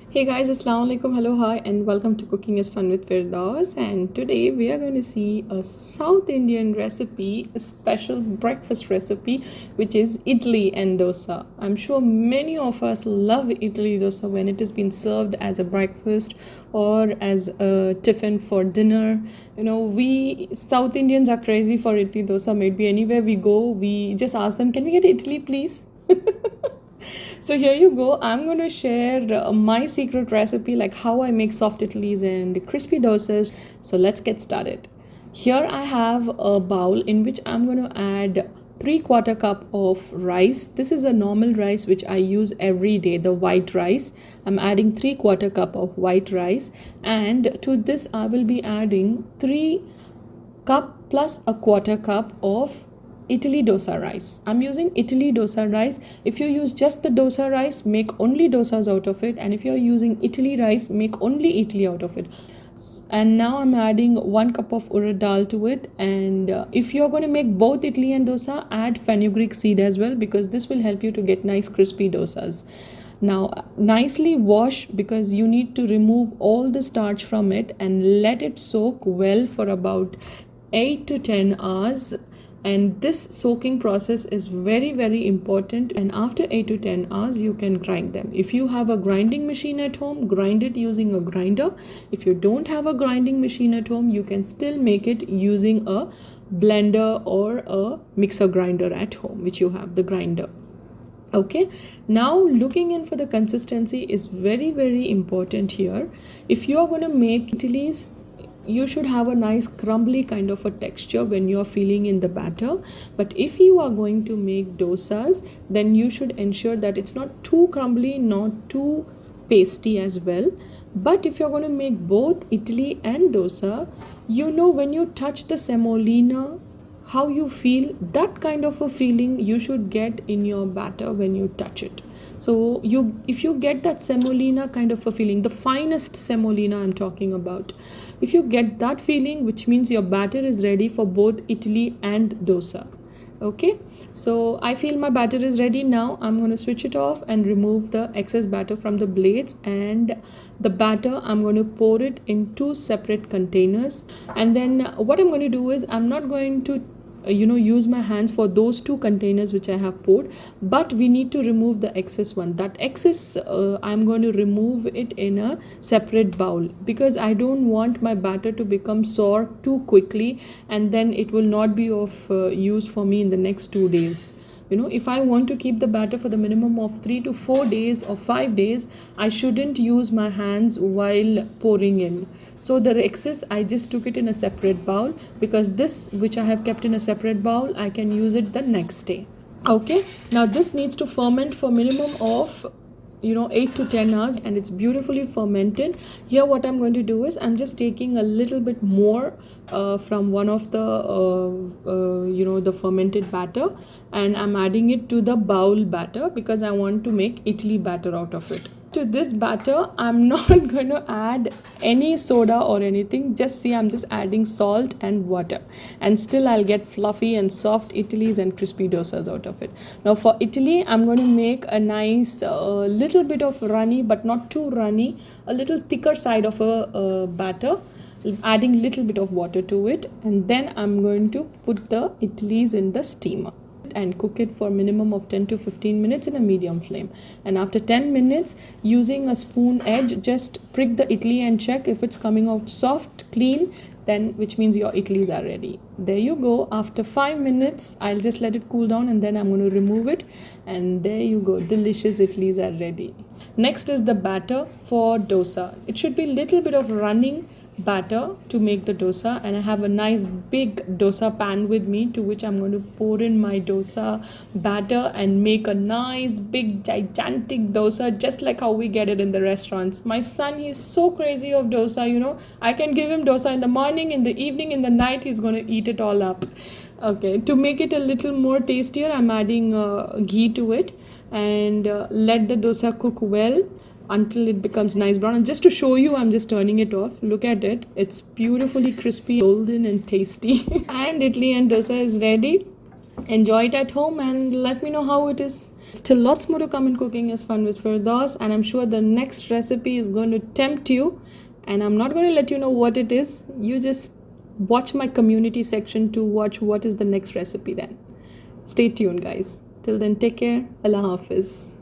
Hey guys, Assalamu alaikum, hello, hi, and welcome to Cooking is Fun with Firdaus. And today we are going to see a South Indian recipe, a special breakfast recipe, which is idli and dosa. I'm sure many of us love idli dosa when it has been served as a breakfast or as a tiffin for dinner. We South Indians are crazy for idli dosa. Maybe anywhere we go, we just ask them, "Can we get idli, please?" So here you go. I'm going to share my secret recipe, like how I make soft idlis and crispy dosas. So let's get started. Here I have a bowl in which I'm going to add 3/4 cup of rice. This is a normal rice which I use every day, the white rice. I'm adding 3/4 cup of white rice, and to this I will be adding 3 cup plus a quarter cup of idli dosa rice. I'm using idli dosa rice. If you use just the dosa rice, make only dosas out of it, and if you're using idli rice, make only idli out of it. And now I'm adding 1 cup of urad dal to it, and if you're going to make both idli and dosa, add fenugreek seed as well, because this will help you to get nice crispy dosas. Now nicely wash, because you need to remove all the starch from it and let it soak well for about 8 to 10 hours. And this soaking process is very important, and after 8 to 10 hours you can grind them. If you have a grinding machine at home, grind it using a grinder. If you don't have a grinding machine at home, you can still make it using a blender or a mixer grinder at home, which you have the grinder. Okay, now looking in for the consistency is very important here. If you are going to make idlis, you should have a nice crumbly kind of a texture when you're filling in the batter. But if you are going to make dosas, then you should ensure that it's not too crumbly, not too pasty as well. But if you're going to make both idli and dosa, when you touch the semolina, how you feel, that kind of a feeling you should get in your batter when you touch it. So if you get that semolina kind of a feeling, the finest semolina I'm talking about, if you get that feeling, which means your batter is ready for both idli and dosa. Okay, so I feel my batter is ready. Now I'm going to switch it off and remove the excess batter from the blades, and the batter I'm going to pour it in 2 separate containers. And then what I'm going to do is, I'm not going to use my hands for those 2 containers which I have poured, but we need to remove the excess one. That excess I'm going to remove it in a separate bowl, because I don't want my batter to become sour too quickly, and then it will not be of use for me in the next 2 days. If I want to keep the batter for the minimum of 3 to 4 days or 5 days, I shouldn't use my hands while pouring in. So the excess, I just took it in a separate bowl, because this which I have kept in a separate bowl, I can use it the next day. Okay, now this needs to ferment for minimum of 8 to 10 hours, and it's beautifully fermented. Here what I'm going to do is, I'm just taking a little bit more from one of the the fermented batter, and I'm adding it to the bowl batter, because I want to make idli batter out of it. To this batter, I'm not going to add any soda or anything. Just see, I'm just adding salt and water, and still I'll get fluffy and soft idlis and crispy dosas out of it. Now for idli, I'm going to make a nice little bit of runny, but not too runny, a little thicker side of a batter, adding little bit of water to it, and then I'm going to put the idlis in the steamer and cook it for minimum of 10 to 15 minutes in a medium flame. And after 10 minutes, using a spoon edge, just prick the idli and check if it's coming out soft, clean, then which means your idlis are ready. There you go. After 5 minutes, I'll just let it cool down, and then I'm going to remove it, and there you go, delicious idlis are ready. Next is the batter for dosa. It should be little bit of running batter to make the dosa, and I have a nice big dosa pan with me, to which I'm going to pour in my dosa batter and make a nice big gigantic dosa, just like how we get it in the restaurants. My son, he's so crazy of dosa. I can give him dosa in the morning, in the evening, in the night, he's going to eat it all up. Okay, to make it a little more tastier, I'm adding ghee to it, and let the dosa cook well until it becomes nice brown. And just to show you, I'm just turning it off. Look at it, it's beautifully crispy, golden and tasty. And idli and dosa is ready. Enjoy it at home and let me know how it is. Still lots more to come in Cooking is Fun with Firdaus, and I'm sure the next recipe is going to tempt you, and I'm not going to let you know what it is. You just watch my community section to watch what is the next recipe then. Stay tuned guys. Till then, take care. Allah Hafiz.